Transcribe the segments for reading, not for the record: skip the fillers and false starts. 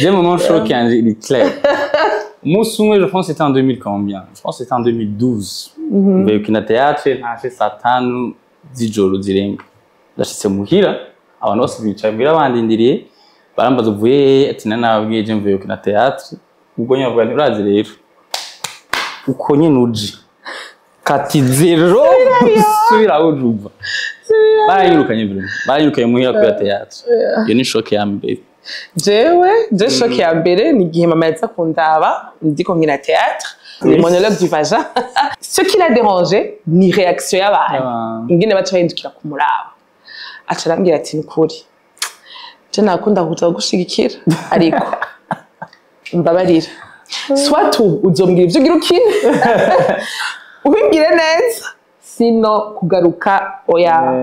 J'ai un moment choc qui est clair. Moi, je pense que c'était en 2000 combien? Je pense que c'était en 2012. Veio aqui na teatro, nasce Satano, Dijolo Direnga. Ndashitse muhira, abantu bose bicaye mbira bandindiriye, barambaza uvuye ati nanabwiye je mvuye na teatro. Ubwo nyavuga nti urazi rero. Uko nyine uji. Kati zero subira ujuva. Barayirukanye bro. Barayirukanye muhira kuri teatro. Iyo ni shock ya mbere. Je shock ya mbere ni gihe mama yatsa kundaba ndiko nkina théâtre le monologue du vagin. Ce qui l'a dérangé ni réaction y'abantu ingene baca bahindukira kumuraba acarambwira ati nikuri je nakunda kuza gushigikira ariko mbabarira soit tu uzombwira ivyo ugira ukine ubimbwire neza sino kugaruka oya.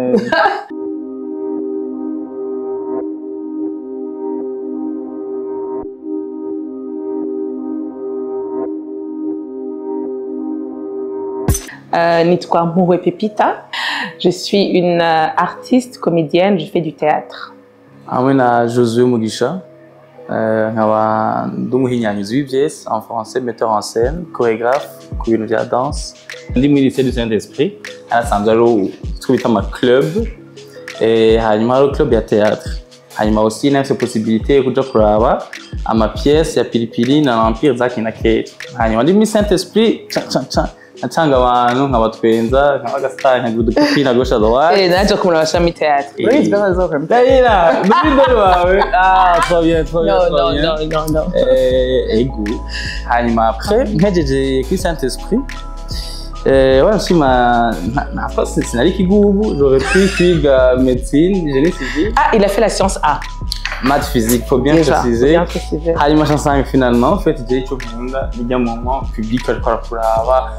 Nitwa Mouroué Pépita. Je suis une artiste, comédienne, je fais du théâtre. Moi, je suis Josué Mugisha. Je suis en français, metteur en scène, chorégraphe, chorégraphe de danse. Je suis au lycée du Saint-Esprit. Je suis dans un club. Et je club de théâtre. Il y a aussi une possibilité de faire ma pièce, il y a Pilipili, dans l'Empire Zakinake. Je suis Saint-Esprit. Atanga abantu nkabatwenza nk'agastar nkagudu kupina gosha doa naje kumurabasha mi théâtre oui c'est pas ça comme Taïla bido wawe trop bien non ego hanyuma après nkejeje kuri Saint-Esprit ouais aussi ma force sinari kigubu j'aurais pu suivre médecine génie civil. Il a fait la science A. Maths physique, faut bien préciser. Hanyuma chanson finalement, en fait, j'ai tout le monde, il y a un moment public que je parle pour avoir,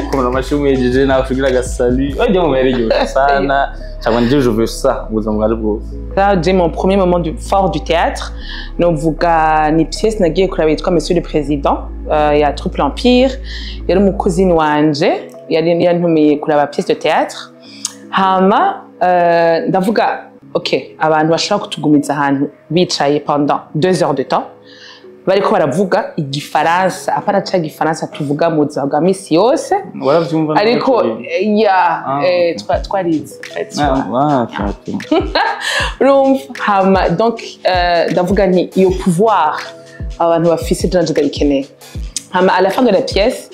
comme la machine où il y a un truc là, salut, oh, il y a un moment ça, ça veut dire je veux ça, vous en avez beau. Là, j'ai mon premier moment fort du théâtre. Donc, vous gagnez une pièce, vous avez comme Monsieur le Président, il y a Triple Empire, il y a mon cousin Wanje, il y a une pièce de théâtre. Hama, d'avuga. Ok, abantu bashaka kutugumiza ahantu bicaye pendant 2 heures de temps bariko baravuga igifaransa apana ca gifaransa tuvuga mu buzima bwa misi yose ariko twarize hama donc ndavuga nti iyo pouvoir abantu bafise janje gayikeneye hama à la fin de la pièce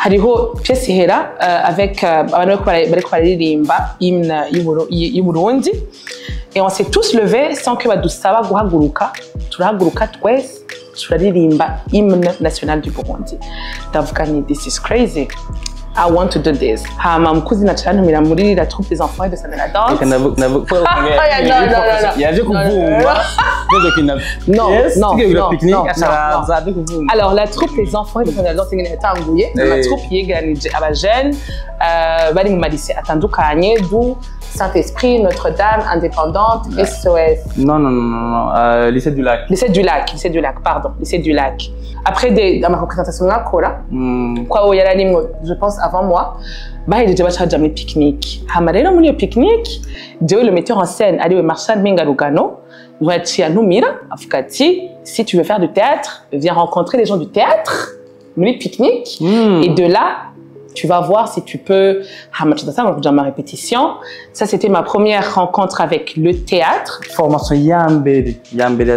hariho pièce ihera avec abantu bariko baririmba hymne y'Uburundi et on s'est tous levés sans que badusaba guhaguruka turahaguruka twese turaririmba hymne national du Burundi. Ndavuga ni this is crazy. I want to do this. Hama mkuzi na chanumira muri la troupe des enfants et de sa la danse. Alors la troupe des enfants et de sa la danse ingene yatanguye la troupe yegeranije abajeune bari mu lycée atandukanye du Saint-Esprit, Notre-Dame, Indépendante, SOS. Non, lycée du Lac. Lycée du Lac, pardon, lycée du Lac. Après dans ma représentation là, quoi je pense avant moi, bahejeje bacaja muri pique-nique. Hama rero muri iyo pique-nique, jewe le metteur en scène ariwe Marshal Mengarugano, yaciye antumira avuga ati si tu veux faire du théâtre, viens rencontrer les gens du théâtre, muri pique-nique et de là tu vas voir si tu peux. Dans ma répétition, ça c'était ma première rencontre avec le théâtre. Formation Yambele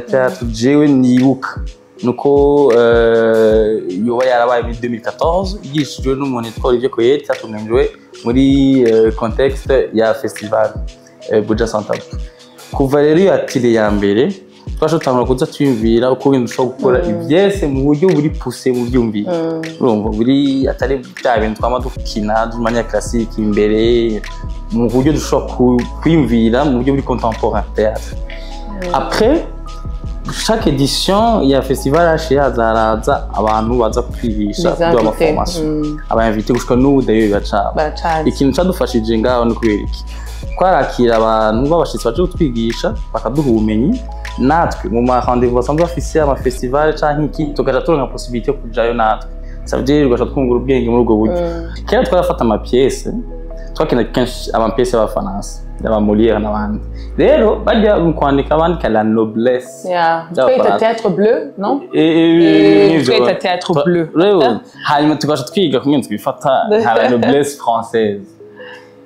théâtre, jewe nibuka. Nuko yoba yarabaye muri 2014 yigishijwe n'umuntu yitwa Olivier Koyet cyatumwenjwe muri contexte ya festival Buja Santa. Kuva rero yatire ya mbere twashotangura kuza twimvira uko bintu ushobora gukora ibyese mu buryo buri poussé mu byumvira urumva buri atari bya bintu twama dukina dumanya classique imbere mu buryo dushobora kwimvira mu buryo buri contemporain théâtre. Après chaque édition il y a festival hashi hazaraza abantu baza kwigisha do ma formation aba invité gushika n'ubu d'ailleurs bacaba ikintu cadufashije ngaho no kuberiki kwarakira abantu babashitsi baje kutwigisha bakaduha ubumenyi natwe mu ma rendez-vous basanzwe bafise ama festival canke iki tugaja turonka possibilité yo kujayo natwe ça veut dire ugaja twungura ubwenge muri ubwo buryo kera twarafata ama pièce twakina kenshi ama pièce y'abafaransa y'aba Molière n'abandi rero bajya mu kwandika bandika la noblesse twita théâtre bleu non twita théâtre bleu rero hanyuma tugasha twiga kumwe twifata la noblesse française.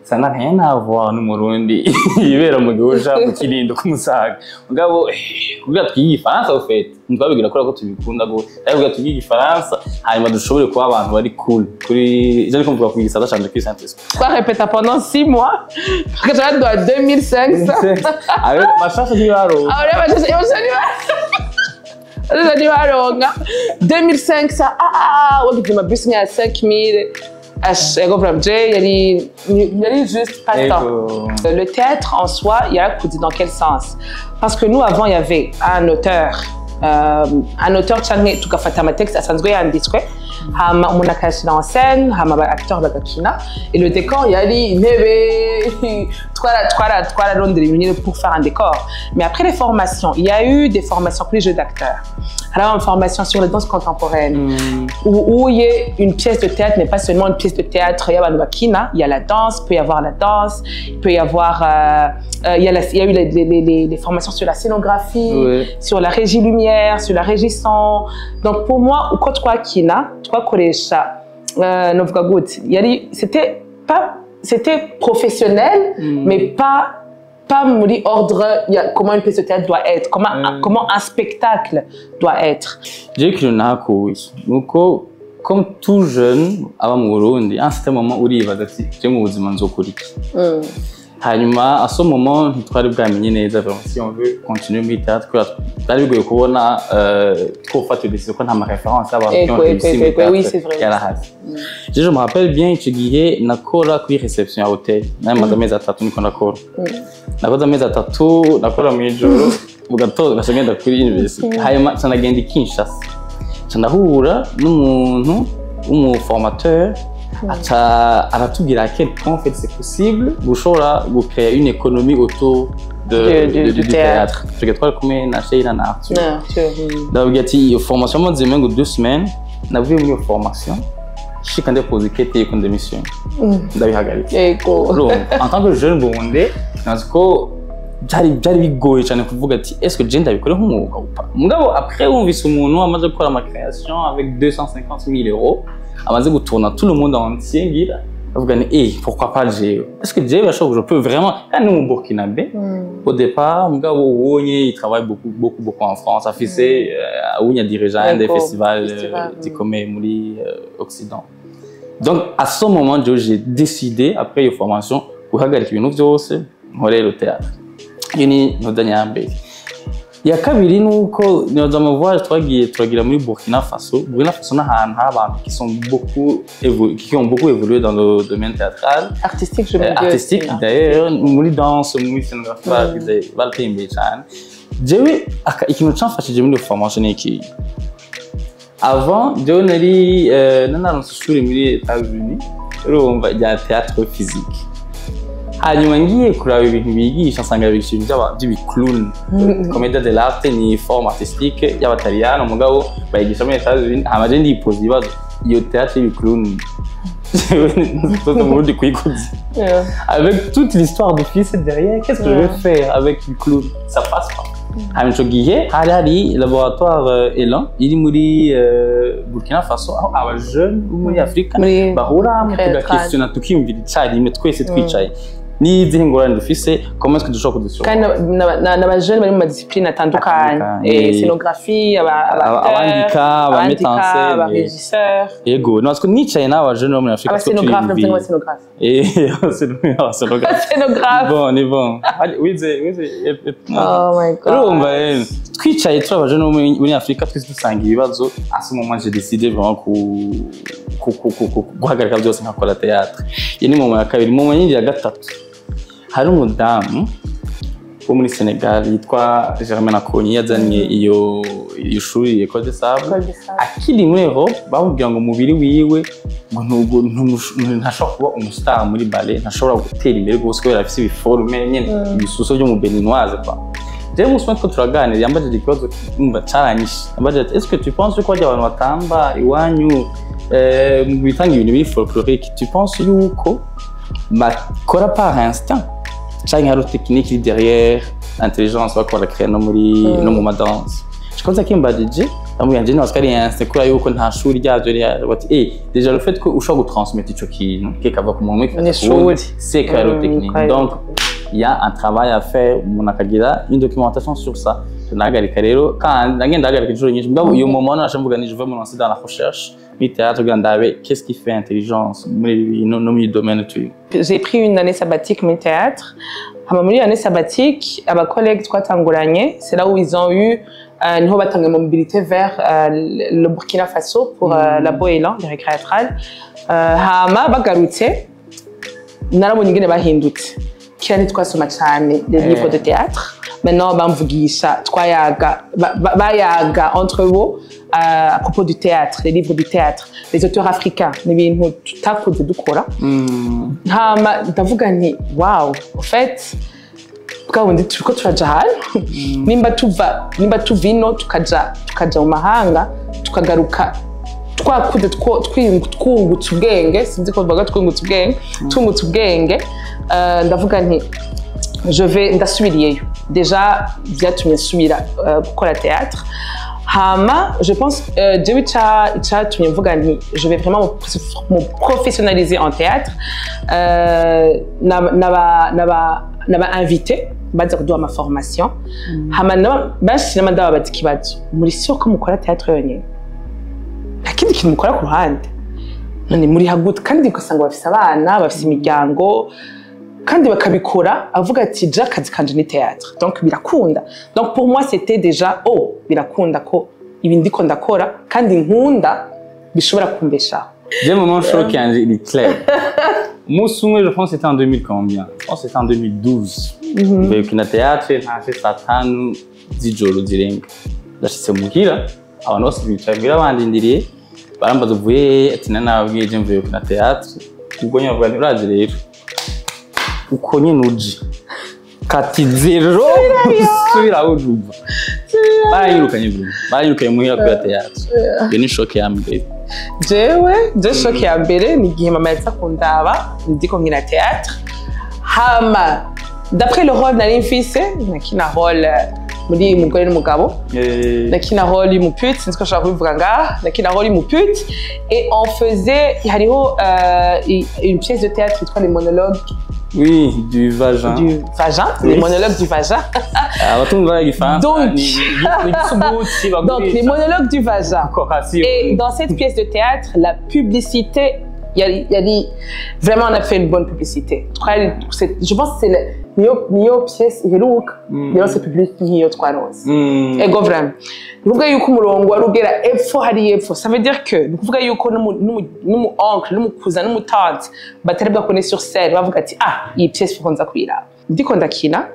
Ça n'a rien à voir n'umurundi ibera mu gihuja mu kirindo kumusaga mugabo kugira twiga igifaransa au fait twabigira ko tubikunda go kugira twiga igifaransa hanyuma dushobore kuba abantu bari cool kuri je kumvuga ku gisata canje ki Saint-Esprit quoi répéter pendant 6 mois que ça doit 2500 avec ma chance du baro je dis baronga 2500 wagize ma bus nya 5000 il y a juste pas de temps. Le théâtre en soi, il y a dans quel sens? Parce que nous, avant, il y avait un auteur, tout cas, Fatama texte, à Sanzoué, un disque, on a caché en scène, on a acteur Bagakina, et le décor, il y a dit, trois rondes de pour faire un décor. Mais après les formations, il y a eu des formations pour les jeux d'acteurs. Alors, une formation sur la danse contemporaine, où il y a une pièce de théâtre, mais pas seulement une pièce de théâtre, il y a il y a la danse, il peut y avoir la danse, il peut y avoir, il y a eu les formations sur la scénographie, sur la régie lumière, sur la régie son. Donc pour moi, au côté quoi kina, toi koresha, c'était professionnel, mais pas muri ordre, comment une pièce de théâtre doit être, comment un spectacle doit être. J'ai cru que comme tout jeune, avant mu Burundi, à un certain moment uribaza ati je mu buzima nzokora iki. Hanyuma à ce moment ntitwari bwamenye neza si on veut continuer mu théâtre twari bigoye kubona twofata décision ko nta ma référence aba oui c'est vrai. Je me rappelle bien ico gihe nakora kuri réception ya hotel namaze amezi 3 niko nakora nakoze amezi 3 nakora mu ijoro bugatoza gashagenda kuri university hanyuma canagenda Kinshasa canahura n'umuntu formateur aratubwira à quel point en fait c'est possible de créer une économie autour du théâtre. Je crois que comme na Sheila na Arthur. Donc il y a formation moi disais même 2 semaines, na vu une formation. Je quand déposer quête et démission. Ndabihagarika. En tant que jeune burundais, naziko byari bigoye cyane kuvuga ati est-ce que je ndabikora nk'umwuga ou pas. Mugabo après wumvise umuntu amaze gukora ma création avec 250 000 €. Amaze gutourner tout le monde entier ngira avuga ni pourquoi pas Jéo est-ce que Jéo je peux vraiment nous au Burkinabé au départ mugabo wonye il travaille beaucoup en France affiché où il y a dirigeant des festivals comme muri Occident. Donc à ce moment j'ai décidé après une formation guhagarika ibintu byose nkorera le théâtre yini no danyambe ya kabiri nuko nyoza mu voyage twagira muri Burkina Faso n'ahantu abantu qui ont beaucoup évolué dans le domaine théâtral artistique je veux dire artistique d'ailleurs muri danse muri scénographie baltembe cyane jewe ikintu cyamfashije muri formation n'iki avant jewe nari nanaronse ishuri muri États-Unis urumva rya théâtre physique hanyuma ngiye kuraba ibintu bigisha nsanga ibintu by'ibiclown comédie de l'art ni forme artistique y'abataliyano mugabo bayigisha muri États-Unis amaje ndipoza ibibazo iyo théâtre y'ibiclown tout le monde kwikuzi avec toute l'histoire du fils derrière qu'est-ce que je vais faire avec du clown ça passe pas hanyuma gihe hari laboratoire Elan iri muri Burkina Faso aho aba jeune muri Afrika bahura mu question tukimvira icyarimwe twese twicaye ni zingorane dufise comment est-ce que dushobora kudusura kandi n'abajene bari mu discipline atandukanye scénographie abandika abametanse abarégisseur yego natwe nicaye n'abajene bo muri Afrika scénographe scénographe bon wize oh my god urumva twicaye turi abajene bo muri Afrika twese dusanga ibibazo à ce moment j'ai décidé vraiment guhagarika byose nkakora théâtre iyi ni mu ya kabiri mu nyingi ya gatatu hari umudamu wo muri Senegal yitwa Germaine Akonyi yazanye iyo shuri École des Sables akiri muri Europe bamubwira ngo umubiri wiwe ngo ntashobora kuba umustar muri ballet ntashobora gutera imbere gose kubera afite ibiforme nyene ibisuso byo mu Beninoise pa J'ai mon soin contre la gagne, il y a un peu de choses qui me challenge. Est-ce que tu penses que quoi dire watamba iwanyu bitanga ibintu biri folklorique, tu penses yuko bakora par instinct canke hari technique iri derrière intelligence bakora créer no mu madanse je kimbajije amubwira nje ntabwo ari instinct kubera yuko nta shuri ryavyo rya bati déjà le fait que ushobora gutransmettre ico kintu kikava ku muntu c'est clair technique donc il y a un travail à faire umuntu akagira une documentation sur ça nagarika rero kandi nagenda nagarika inshuro nyinshi mbwa uyu moment nashamvuga ni je veux me lancer dans la recherche mi théâtre gandabe qu'est-ce qui fait intelligence muri no mi domaine tu j'ai pris une année sabbatique mi théâtre muri année sabbatique aba collègues twatanguranye c'est là où ils ont eu niho batanga mobilité vers le Burkina Faso pour la Boélan les récréatrales hama bagarutse narabonye ingene bahindutse kira ntitwasoma cyane les livres de théâtre maintenant bamvugisha twayaga bayaga entre eux à propos du théâtre les livres du théâtre les auteurs africains n'ibintu tutakuze dukora hama ndavuga nti wow en fait bwabundi turiko turaja hano nimba tuva ino tukaja mu mahanga tukagaruka twakuze twungutse ubwenge sinzi ko bavuga twungutse ubwenge ndavuga nti ndasubiriyeyo déjà byatumye nsubira gukora théâtre hama je pense jewe icatumye mvuga nti je vais vraiment me professionnaliser en théâtre naba invité baza kuduha ma formation hama bashiramo ndababaza ikibazo muri sio ko mukora théâtre yonyene akindi kintu mukora ku ruhande none muri haguta kandi ugasanga bafise abana bafise imiryango kandi bakabikora avuga ati ja kazi kanje ni théâtre donc birakunda donc pour moi c'était déjà birakunda ko ibi ndiko ndakora kandi nkunda bishobora kumbesha j'ai un moment choc qui est clair moi je pense c'était en 2000 combien je pense c'était en 2012 Burkina théâtre ntaje satanu z'ijoro zirenga ndashitse muhira abantu bose bicaye ngira bandindiriye barambaza uvuye ati nanabwiye je mvuye Burkina théâtre ubwo nyavuga nti uraje rero uko nyine uji kati zero subira ujuba bayirukanye muhira kuri théâtre iyo ni shock ya mbere je shock ya mbere ni gihe mama yatsa kundaba ndiko nkina théâtre hama d'après le rôle nari mfise nakina rôle muri umugore n'umugabo nakina rôle y'umupute sinzi ko nshaka kubivuga ngaha nakina rôle y'umupute et on faisait hariho une pièce de théâtre qui les monologues du vagin les monologues du vagin donc les monologues du vagin et dans cette pièce de théâtre la publicité il y a dit vraiment on a fait une bonne publicité je pense que c'est niyo pièce iheruka niyo se publicité niyo twaronse ego vraiment nuvuga yuko umurongo warugera epfo hari epfo ça veut dire que nuvuga yuko numu oncle numukuza numutante batari bwakone sur scène bavuga ati iyi pièce fonza kwira ndiko ndakina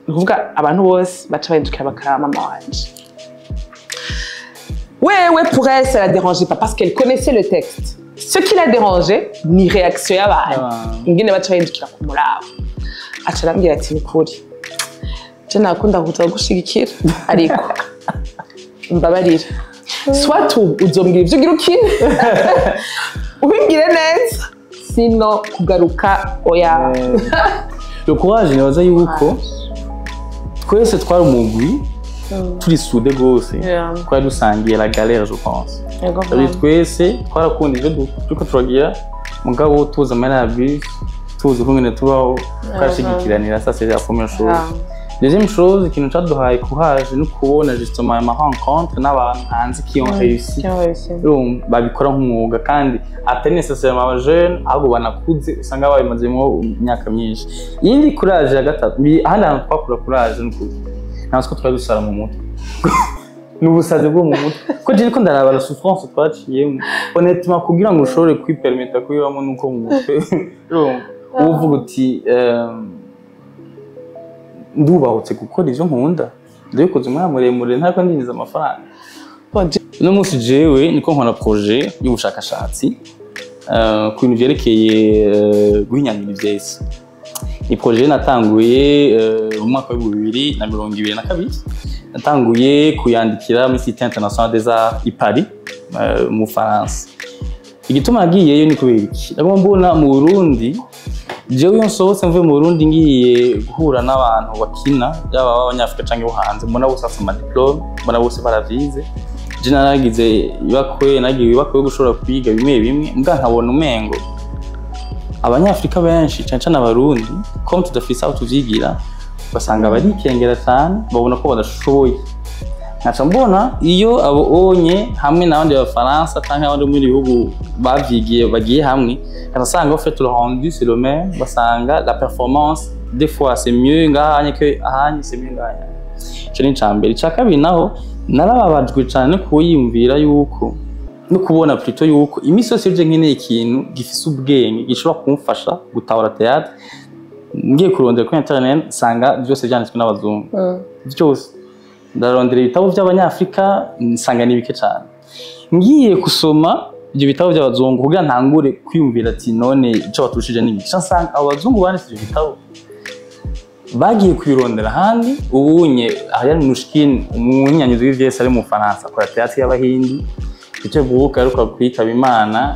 nuvuga abantu bose baca bahindukira bakarama mama wanje ouais pour elle ça la dérangeait pas parce qu'elle connaissait le texte ce qui la dérangeait ni réaction y'abantu ingene baca bahindukira kumuraba acharambira ati ukuri je nakunda kuza gushigikira ariko mbabarira soit uzombwira ivyo ugira ukine ubimbwire neza sino kugaruka oya le courage nibaza yuko twese twari umugwi turi sude gose twari dusangiye la galère je pense twese twarakunda ivyo turiko turagira mugabo tuza manabi tuzi kungene tubaho twashigikiranira ça c'est la première chose deuxième chose ikintu caduhaye courage no kubona justement ama rencontre n'abantu hanze qui ont réussi babikora nk'umwuga kandi atari nécessairement aba jeune ahubwo banakuze usanga babimazemo imyaka myinshi yindi courage ya gatatu ahandi hantu twakura courage n'ukuri ntabwo twari dusara mu mutwe n'ubusaze bwo mu mutwe ko je ko ndaraba la souffrance twaciyemo honnêtement kugira ngo ushobore kwipermettre kuyibamo nuko mu mutwe uvuga uti ndubahutse gukora ivyo nkunda ndabikoze umwanya muremure ntako ndinjiza amafaranga no munsi jewe niko nkora projet y'ubushakashatsi ku bintu vyerekeye guhinyanyura ivyese ni projet natanguye mu mwaka wa 2022 natanguye kuyandikira muri site international des arts i Paris mu France igituma nagiyeyo ni kubera iki ndagomba mbona mu Burundi jewe iyo nsohotse mvuye mu Burundi ngiye guhura n'abantu bakina yaba abanyafrika canke bo hanze mbona bose bafite amadiplome mbona bose baravize je naragize ibakwe gushobora kwiga bimwe mbwa nkabona umengo abanyafrika benshi cyane cyane abarundi comme tudafise aho tuvyigira basanga barikengera cyane babona ko badashoboye nkaca mbona iyo abo onye hamwe n'abandi b'Abafaransa canke abandi muri bihugu bavyigiye bagiye hamwe basanga fait le rendu c'est le même basanga la performance des fois c'est mieux ngahanye que ahanye c'est mieux ngahanye cyo ni cambere cyakabiri naho narababajwe cyane kuyimvira yuko no kubona plutôt yuko imisi yose je nkeneye ikintu gifise ubwenge gishobora kumfasha gutahura théâtre ngiye kurondera kuri internet sanga byose byanditswe n'abazungu byose ndarondera ibitabo by'abanyafrika nsanga nibike cyane ngiye kusoma ibyo bitabo by'abazungu kugira ntangure kwiyumvira ati none ico batushije n'iki nsanga abazungu banditse ibyo bitabo bagiye kwirondera handi ubunye Ariane Mnouchkine umunyanyuzi w'ivyese ari mu Faransa akora théâtre y'abahindi icyo buka aruka kwitaba Imana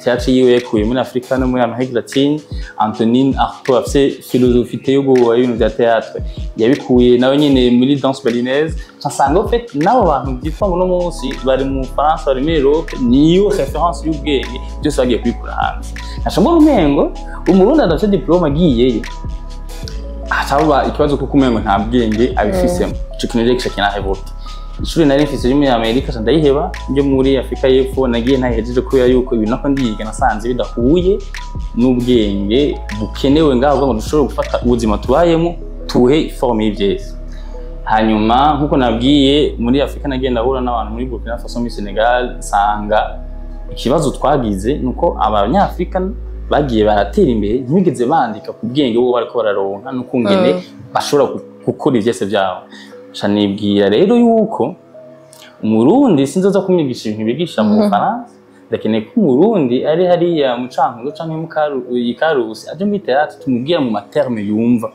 théâtre yiwe yakuye muri Afrika no muri Amerika Latine Antonine Artaud afite philosophie théogo y'ibintu bya théâtre yabikuye nawe nyine muri danse balinaise nsanga en fait nabo bantu byitwa ngo no munsi bari mu Faransa bari muri Europe niyo référence y'ubwenge byose bagiye kwikura hanze nashambona umengo umurundi adafite diplome agiyeyo ataba ikibazo kuko umengo nta bwenge abifisemo ico kintu rero kishakina hevote ishuri nari mfise muri Amerika ndayiheba byo muri Afrika y'Epfo nagiye ntahejeje kubera yuko ibintu nako ndiga nasanze bidahuye n'ubwenge bukenewe ngaho ngo dushobore gufata ubuzima tubayemo tuhe forme y'ivyese hanyuma nkuko nabwiye muri Afrika nagiye ndahura n'abantu muri Burkina Faso muri Senegal sanga ikibazo twagize nuko abanyafrika bagiye baratera imbere ntibigeze bandika ku bwenge bwo bariko bararonka n'ukungene bashobora gukora ivyese byabo shanibwira rero yuko umurundi sinzoza kumwigisha ibintu bigisha mu Faransa ndakeneye ko umurundi ari hariya mu Cankuzo canke mu Karusi aje muri théâtre tumubwira mu materme yumva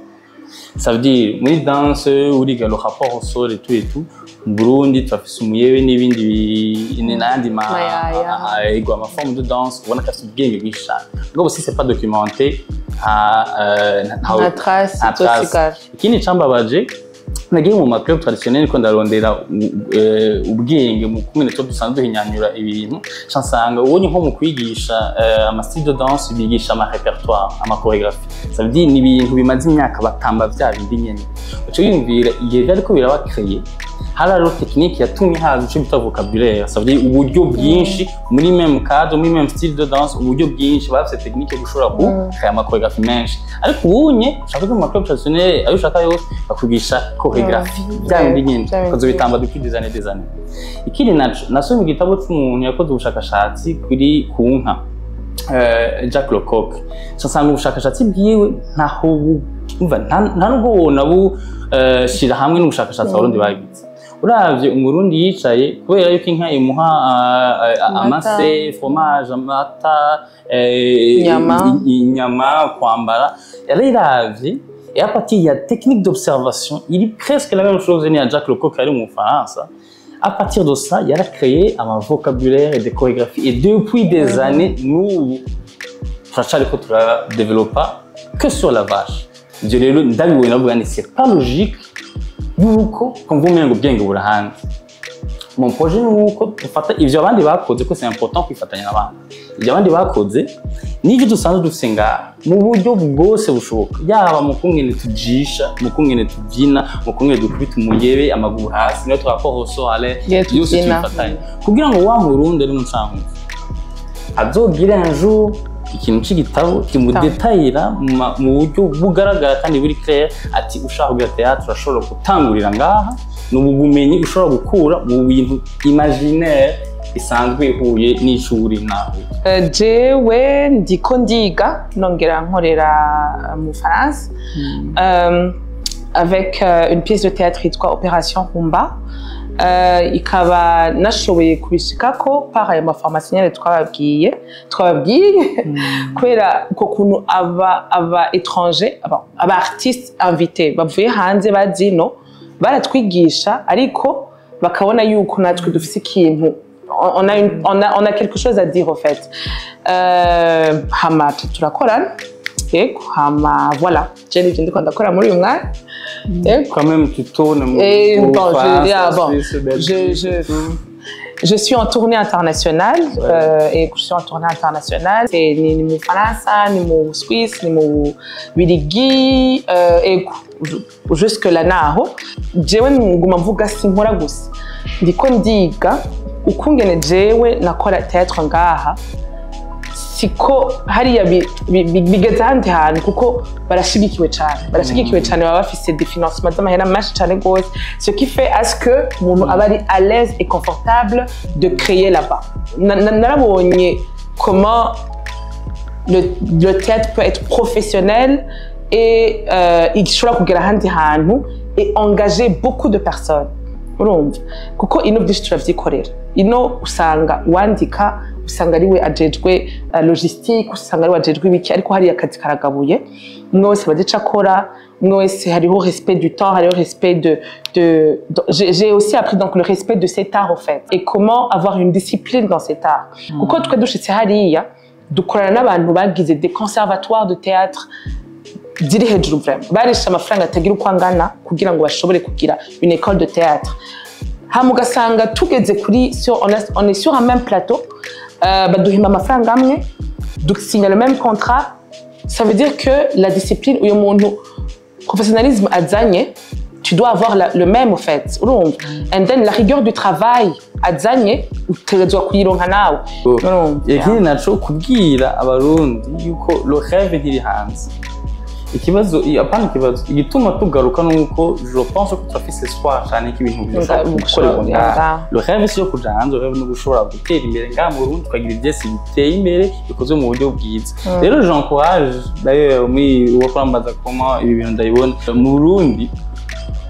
ça veut dire muri danse uriga le rapport au sol et tout mu Burundi twafise umuyewe n'ibindi n'andi ego ama forme de danse ubona ko afite ubwenge bwinshi cyane ubwo si c'est pas documenté nta trace ikindi cambabaje nagiye mu maclub traditionnel ko ndarondera ubwenge mu kumene cyo dusanzwe hinyanyura ibintu chansanga ubonye nko mu kwigisha ama style de danse bigisha ama répertoire ama chorégraphie ça veut dire ni ibintu bimaze imyaka batamba bya bindi nyene uco yumvira igihe ariko biraba créer hararo technique yatumye haza ico bita vocabulaire ça veut dire uburyo bwinshi muri même cadre muri même style de danse uburyo bwinshi bafite technique yo gushobora ku créer ama chorégraphie menshi ariko ubunye ushaka mu maclub traditionnel ayo ushaka yose bakwigisha chorégraphie bya bindi nyene kazo bitamba depuis des années ikindi nasomye igitabo cy'umuntu yakoze ubushakashatsi kuri kunka Jacques Lecoq nsanga ubushakashatsi bwiwe ntaho nta nubwo wona shira hamwe n'ubushakashatsi abarundi bagize uravye umurundi yicaye kubera yuko inka imuha amase fromage amata inyama kwambara yariravye et à partir il y a technique d'observation il est presque la même chose ni à Jacques Lecoq ari mu Faransa à partir de ça il a créé un vocabulaire et des chorégraphies et depuis des années nous franchement ko tura développer que sur la vache je rero ndabiwe navuga ni c'est pas logique yuko kumvumenye ngo bwenge burahanga mon projet nuko ufata ivyo abandi bakoze ko c'est important kwifatanya n'abandi ivyo abandi bakoze n'ivyo dusanzwe dusenga mu buryo bwose bushoboka yaba mu kungene tujisha mu kungene tubyina mu kungene dukubita umuyebe amaguru hasi no twakohoso ale yose tufatanya kugira ngo wa murundi ari mu Cankuzo azogira un jour ikintu c'igitabo kimudetayira mu buryo bugaragara kandi buri clair ati ushaka kugira théâtre urashobora gutangurira ngaha n'ubumenyi ushobora gukura mu bintu imaginaire isanzwe ihuye n'icuri naho jewe ndiko ndiga nongera nkorera mu France avec une pièce de théâtre yitwa Opération Rumba ikaba nashoboye kubishikako par aya maformation nyene twababwiye kubera ko kuntu aba étranger aba artistes invités bavuye hanze bazino baratwigisha ariko bakabona yuko natwe dufise ikintu on a quelque chose à dire au fait hama turakorana yego hama voilà je n'ivyo ndiko ndakora muri uyu mwanya yego Quand même, tu tournes bon, je suis en tournée internationale et je suis en tournée internationale. C'est ni mu Faransa, ni mu Suisse, ni mu Biligi et jusque là naho. Jewe nguma mvuga sinkora gusa. Ndiko ndiga ukungene jewe nakora théâtre ngaha. Siko hariya bigeze ahandi hantu kuko barashigikiwe cyane baba bafise des financements z'amahera menshi cyane gose, ce qui fait à ce que umuntu aba ari à l'aise et confortable de créer là-bas. Narabonye comment le théâtre peut être professionnel et ishobora kugera ahandi hantu et engager beaucoup de personnes. Urumva kuko ino byinshi turavyikorera, ino usanga wandika, usanga ariwe ajejwe logistique, usanga ariwe ajejwe ibiki, ariko hari akazi karagabuye, umwe wese bazica akora, umwe wese hariho respect du temps, hariho respect j'ai aussi appris donc le respect de cet art en fait et comment avoir une discipline dans cet art. Kuko twe dushitse hariya dukorana n'abantu bagize des conservatoires de théâtre ziri hejuru vraiment, barisha amafaranga atagira uko angana kugira ngo bashobore kugira une école de théâtre. Hama ugasanga tugeze kuri on est sur un même plateau, baduhima amafaranga amwe, dusinya le même contrat. Ça veut dire que la discipline uyo muntu professionnalisme azanye, tu dois avoir le même en fait. And then la rigueur du travail azanye utegerezwa kuyironka nawe. Ikindi naco kubwira abarundi yuko le rêve ntiri hanze. Ikibazo apana ikibazo igituma tugaruka nuko je pense ko turafise espoir cyane k'ibintu bishobora gukorerwa ngaha. Le rêve si yo kuja hanze, le rêve no gushobora gutera imbere ngaha mu Burundi tukagira ivyese biteye imbere bikozwe mu buryo bwiza. Rero j'encourage d'ailleurs uwo kwambaza comment ibi bintu ndabibona mu Burundi,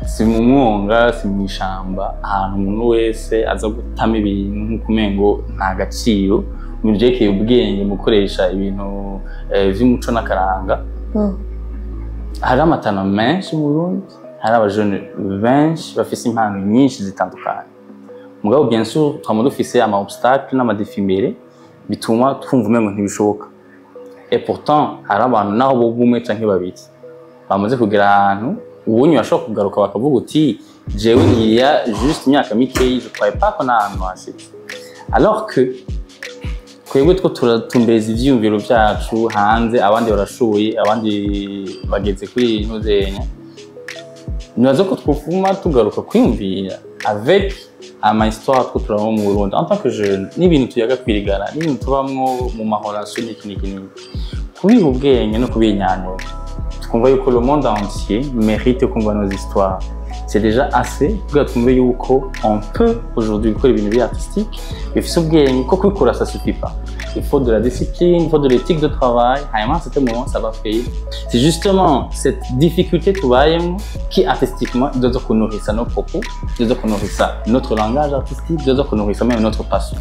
si mu mwonga, si mu ishamba, ahantu umuntu wese aza gutama ibintu nk'ukumengo nta gaciro mu byerekeye ubwenge mu gukoresha ibintu vy'umuco n'akaranga. Hari amatana menshi mu Burundi, hari abajene benshi bafise impano nyinshi zitandukanye. Mugabo bien sûr twama dufise ama obstacle n'amadefi imbere bituma twumva umengo ntibishoboka. Et pourtant hari abantu naho bogumwe canke babiri bamaze kugira ahantu ubunyu bashobora kugaruka bakavuga uti jewe ngiya juste imyaka mikeyi je croyais pas qu'on a ahantu hashitse. Alors que twebwe two turatumbeza ivyiyumviro vyacu hanze, abandi barashoboye, abandi bageze kuri intuzenya. Nibaza ko twofuma tugaruka kwiyumvira avec ama histoire two turabamo mu Burundi en tant que jeune, n'ibintu tuyaga kwirigara, n'ibintu tubamwo mu mahorasyo n'iki kubiha ubwenge no kubinyanyura. Tukumva yuko le monde entier mérite kumva nos histoires. C'est déjà assez pour trouver yuko on peut aujourd'hui gukora ibintu bi artistique bifise ubwenge ko kwikora ça suffit pas. Il faut de la discipline, il faut de l'éthique de travail. À un certain moment, ça va payer. C'est justement cette difficulté tubayemo qui artistiquement doit nourrir nos propos, doit nourrir notre langage artistique, doit nourrir même notre passion.